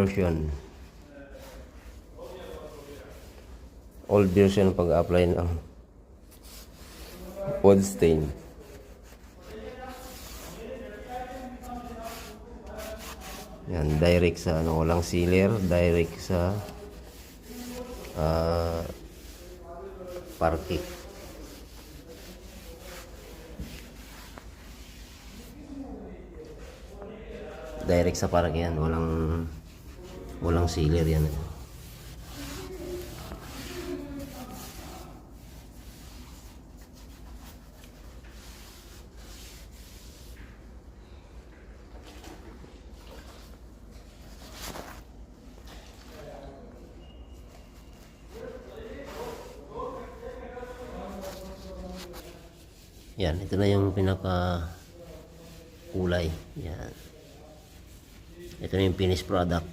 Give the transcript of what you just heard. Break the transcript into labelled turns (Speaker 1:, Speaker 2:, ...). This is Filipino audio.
Speaker 1: version. Old version pag-apply ng wood stain. Yan, direct sa ano, walang sealer, direct sa parking. Direct sa parking yan, walang sealer yan. Yan, ito na yung pinaka kulay. Yan. Ito na yung finished product.